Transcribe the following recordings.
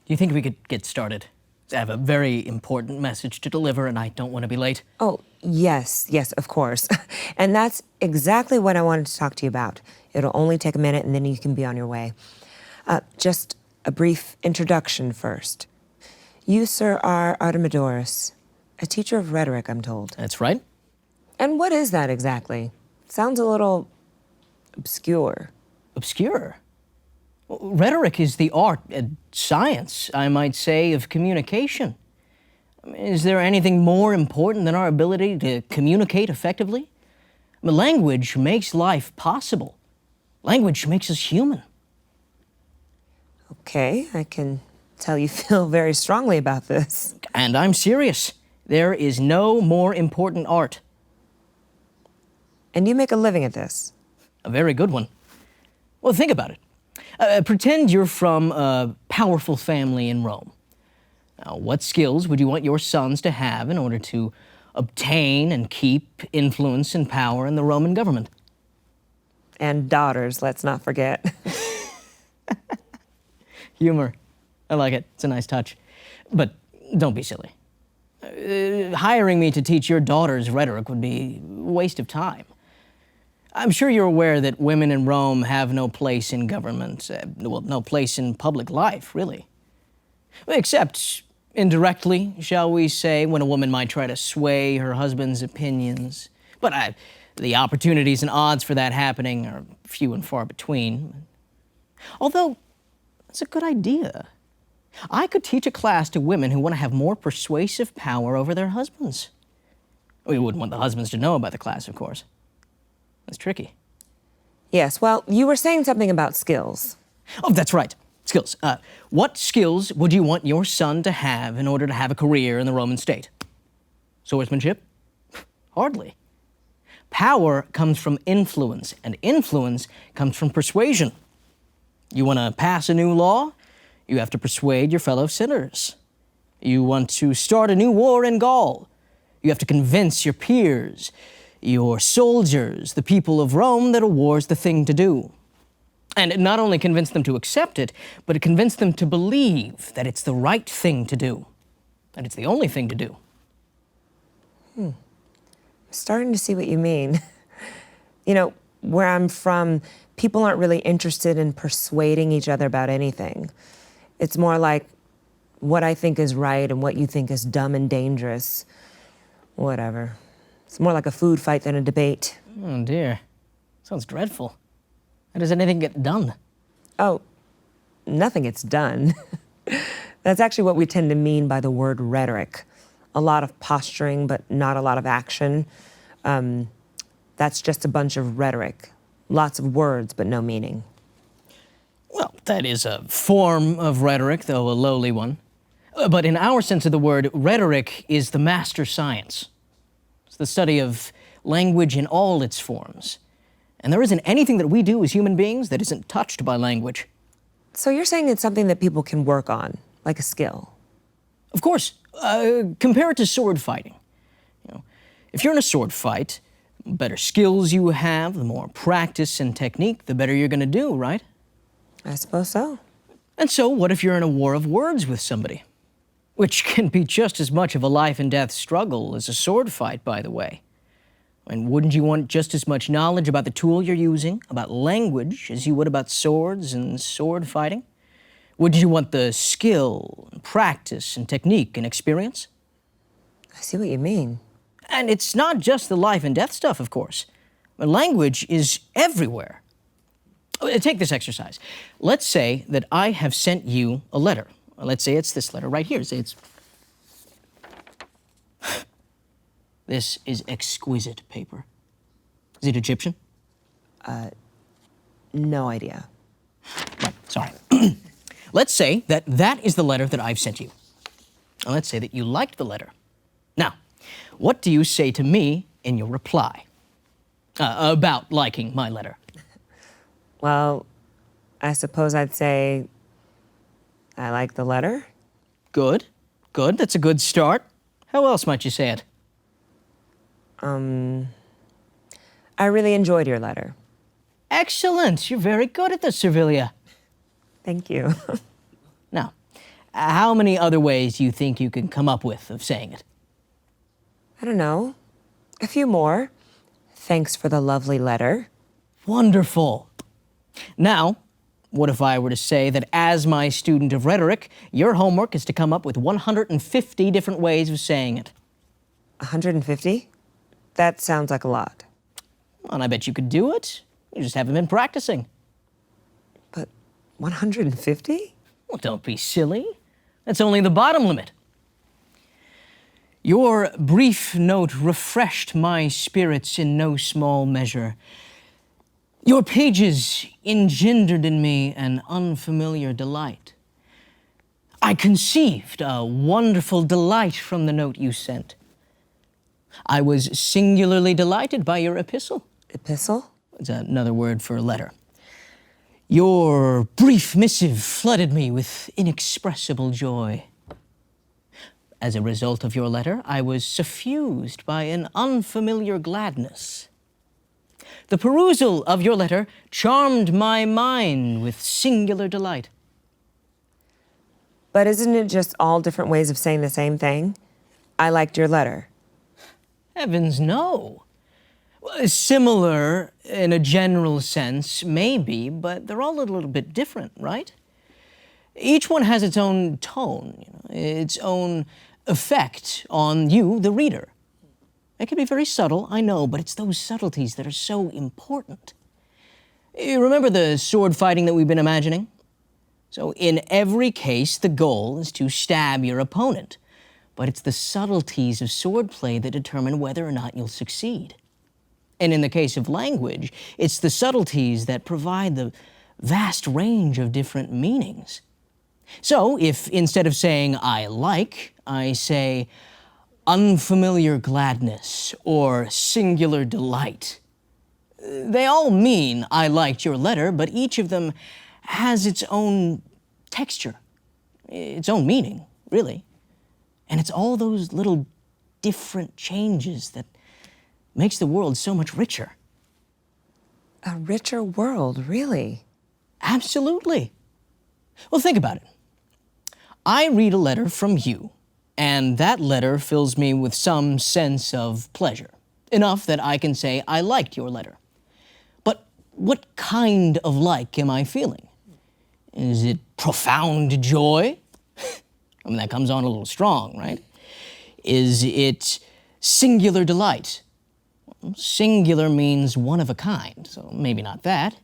Do you think we could get started? I have a very important message to deliver, and I don't want to be late. Oh, yes, of course. And that's exactly what I wanted to talk to you about. It'll only take a minute, and then you can be on your way. Just a brief introduction first. You, sir, are Artemidorus, a teacher of rhetoric, I'm told. That's right. And what is that exactly? Sounds a little obscure. Obscure? Well, rhetoric is the art, science, I might say, of communication. Is there anything more important than our ability to communicate effectively? Language makes life possible. Language makes us human. Okay, I can tell you feel very strongly about this. And I'm serious. There is no more important art. And you make a living at this? A very good one. Well, think about it. Pretend you're from a powerful family in Rome. Now, what skills would you want your sons to have in order to obtain and keep influence and power in the Roman government? And daughters, let's not forget. Humor. I like it. It's a nice touch. But don't be silly. Hiring me to teach your daughters rhetoric would be a waste of time. I'm sure you're aware that women in Rome have no place in government, no place in public life, really. Except indirectly, shall we say, when a woman might try to sway her husband's opinions. But the opportunities and odds for that happening are few and far between. Although, it's a good idea. I could teach a class to women who want to have more persuasive power over their husbands. We wouldn't want the husbands to know about the class, of course. That's tricky. Yes, well, you were saying something about skills. Oh, that's right. Skills. What skills would you want your son to have in order to have a career in the Roman state? Swordsmanship? Hardly. Power comes from influence, and influence comes from persuasion. You want to pass a new law? You have to persuade your fellow sinners. You want to start a new war in Gaul? You have to convince your peers, your soldiers, the people of Rome, that a war's the thing to do. And not only convince them to accept it, but convince them to believe that it's the right thing to do, that it's the only thing to do. I'm starting to see what you mean. You know, where I'm from, people aren't really interested in persuading each other about anything. It's more like what I think is right and what you think is dumb and dangerous. Whatever. It's more like a food fight than a debate. Oh, dear. Sounds dreadful. How does anything get done? Oh, nothing gets done. That's actually what we tend to mean by the word rhetoric. A lot of posturing, but not a lot of action. That's just a bunch of rhetoric. Lots of words, but no meaning. Well, that is a form of rhetoric, though a lowly one. But in our sense of the word, rhetoric is the master science. It's the study of language in all its forms. And there isn't anything that we do as human beings that isn't touched by language. So you're saying it's something that people can work on, like a skill? Of course. Compare it to sword fighting. If you're in a sword fight, the better skills you have, the more practice and technique, the better you're going to do, right? I suppose so. And so what if you're in a war of words with somebody? Which can be just as much of a life and death struggle as a sword fight, by the way. And wouldn't you want just as much knowledge about the tool you're using, about language, as you would about swords and sword fighting? Would you want the skill, and practice, and technique and experience? I see what you mean. And it's not just the life and death stuff, of course. Language is everywhere. Take this exercise. Let's say that I have sent you a letter. Let's say it's this letter right here. Say it's... This is exquisite paper. Is it Egyptian? No idea. Right, sorry. Let's say that that is the letter that I've sent you. And let's say that you liked the letter. Now, what do you say to me in your reply about liking my letter? Well, I suppose I'd say I like the letter. Good. Good. That's a good start. How else might you say it? I really enjoyed your letter. Excellent. You're very good at this, Servilia. Thank you. Now, How many other ways do you think you can come up with of saying it? I don't know. A few more. Thanks for the lovely letter. Wonderful. Now, what if I were to say that as my student of rhetoric, your homework is to come up with 150 different ways of saying it? 150? That sounds like a lot. And I bet you could do it. You just haven't been practicing. But 150? Well, don't be silly. That's only the bottom limit. Your brief note refreshed my spirits in no small measure. Your pages engendered in me an unfamiliar delight. I conceived a wonderful delight from the note you sent. I was singularly delighted by your epistle. Epistle? It's another word for letter. Your brief missive flooded me with inexpressible joy. As a result of your letter, I was suffused by an unfamiliar gladness. The perusal of your letter charmed my mind with singular delight. But isn't it just all different ways of saying the same thing? I liked your letter. Heavens, no. Similar in a general sense, maybe, but they're all a little bit different, right? Each one has its own tone, its own effect on you, the reader. It can be very subtle, I know, but it's those subtleties that are so important. You remember the sword fighting that we've been imagining? So in every case, the goal is to stab your opponent, but it's the subtleties of swordplay that determine whether or not you'll succeed. And in the case of language, it's the subtleties that provide the vast range of different meanings. So if instead of saying I like, I say unfamiliar gladness or singular delight, they all mean I liked your letter, but each of them has its own texture, its own meaning, really. And it's all those little different changes that makes the world so much richer. A richer world, really? Absolutely. Well, think about it. I read a letter from you, and that letter fills me with some sense of pleasure, enough that I can say I liked your letter. But what kind of like am I feeling? Is it profound joy? I mean, that comes on a little strong, right? Is it singular delight? Singular means one of a kind, so maybe not that.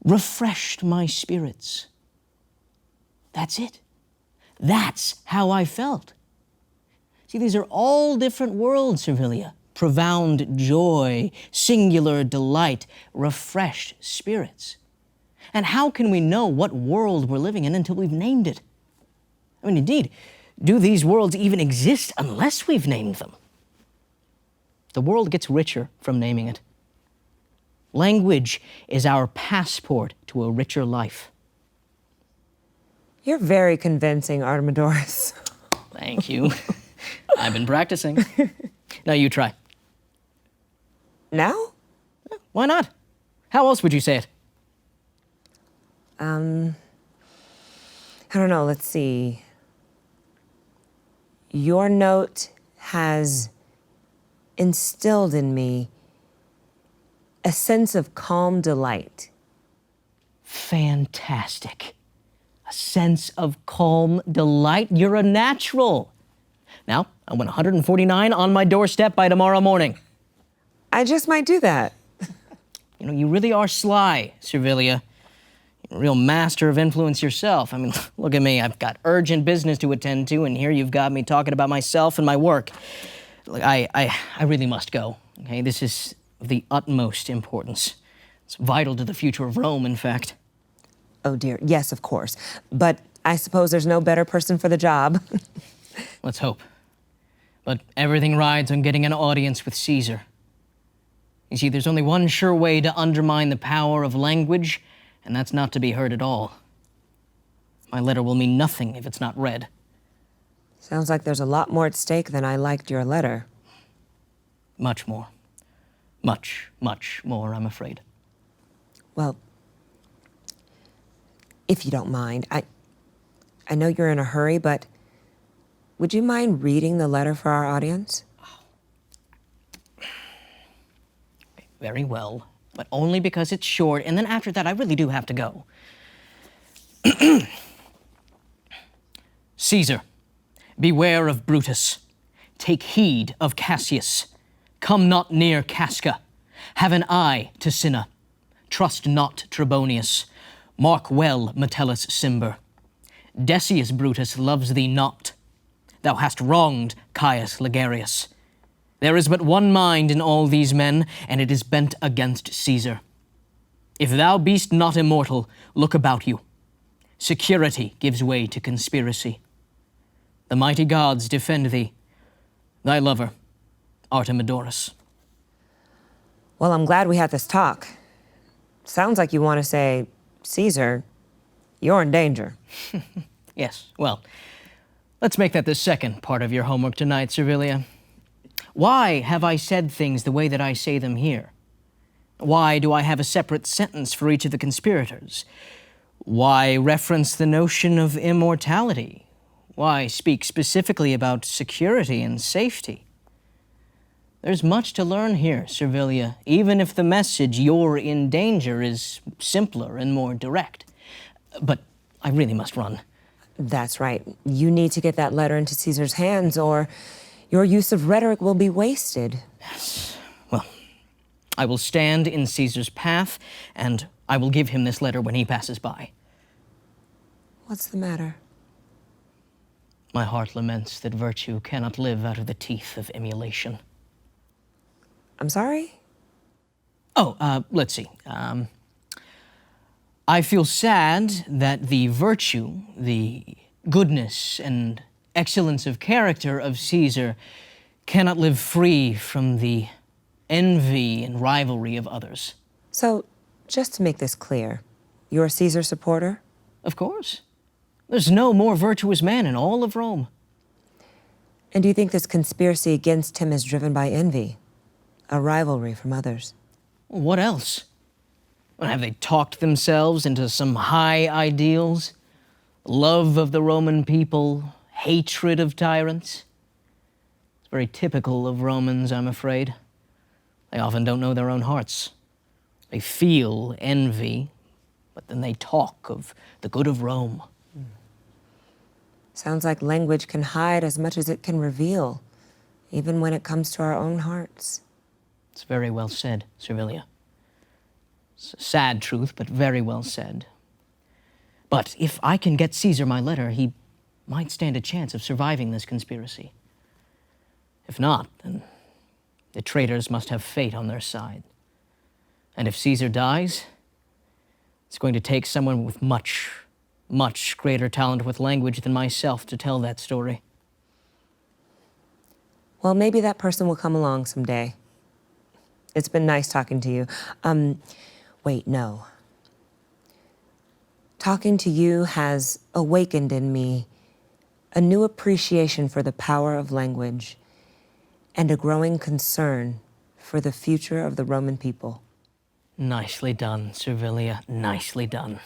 Refreshed my spirits. That's it. That's how I felt. See, these are all different worlds, Servilia. Profound joy, singular delight, refreshed spirits. And how can we know what world we're living in until we've named it? I mean, indeed, do these worlds even exist unless we've named them? The world gets richer from naming it. Language is our passport to a richer life. You're very convincing, Artemidorus. Thank you. I've been practicing. Now you try. Now? Why not? How else would you say it? I don't know, let's see. Your note has instilled in me a sense of calm delight. Fantastic. A sense of calm delight. You're a natural. Now, I want 149 on my doorstep by tomorrow morning. I just might do that. You know, you really are sly, Servilia. You're a real master of influence yourself. I mean, look at me. I've got urgent business to attend to, and here you've got me talking about myself and my work. Look, I really must go, okay? This is of the utmost importance. It's vital to the future of Rome, in fact. Oh dear, yes, of course. But I suppose there's no better person for the job. Let's hope. But everything rides on getting an audience with Caesar. You see, there's only one sure way to undermine the power of language, and that's not to be heard at all. My letter will mean nothing if it's not read. Sounds like there's a lot more at stake than I liked your letter. Much more. Much, much more, I'm afraid. Well, if you don't mind, I I know you're in a hurry, but would you mind reading the letter for our audience? Very well, but only because it's short, and then after that, I really do have to go. Caesar, beware of Brutus. Take heed of Cassius. Come not near Casca. Have an eye to Cinna. Trust not Trebonius. Mark well Metellus Cimber. Decius Brutus loves thee not. Thou hast wronged Caius Ligarius. There is but one mind in all these men, and it is bent against Caesar. If thou beest not immortal, look about you. Security gives way to conspiracy. The mighty gods defend thee. Thy lover, Artemidorus. Well, I'm glad we had this talk. Sounds like you want to say, Caesar, you're in danger. Yes, well, let's make that the second part of your homework tonight, Servilia. Why have I said things the way that I say them here? Why do I have a separate sentence for each of the conspirators? Why reference the notion of immortality? Why speak specifically about security and safety? There's much to learn here, Servilia, even if the message, "you're in danger," is simpler and more direct. But I really must run. That's right. You need to get that letter into Caesar's hands, or your use of rhetoric will be wasted. Yes. Well, I will stand in Caesar's path, and I will give him this letter when he passes by. What's the matter? My heart laments that virtue cannot live out of the teeth of emulation. I'm sorry? Oh, let's see. I feel sad that the virtue, the goodness and excellence of character of Caesar cannot live free from the envy and rivalry of others. So, just to make this clear, you're a Caesar supporter? Of course. There's no more virtuous man in all of Rome. And do you think this conspiracy against him is driven by envy? A rivalry from others? What else? Have they talked themselves into some high ideals? Love of the Roman people, hatred of tyrants? It's very typical of Romans, I'm afraid. They often don't know their own hearts. They feel envy, but then they talk of the good of Rome. Sounds like language can hide as much as it can reveal, even when it comes to our own hearts. It's very well said, Servilia. It's a sad truth, but very well said. But if I can get Caesar my letter, he might stand a chance of surviving this conspiracy. If not, then the traitors must have fate on their side. And if Caesar dies, it's going to take someone with much greater talent with language than myself to tell that story. Well, maybe that person will come along someday. It's been nice talking to you. Wait, no. Talking to you has awakened in me a new appreciation for the power of language and a growing concern for the future of the Roman people. Nicely done, Servilia, nicely done.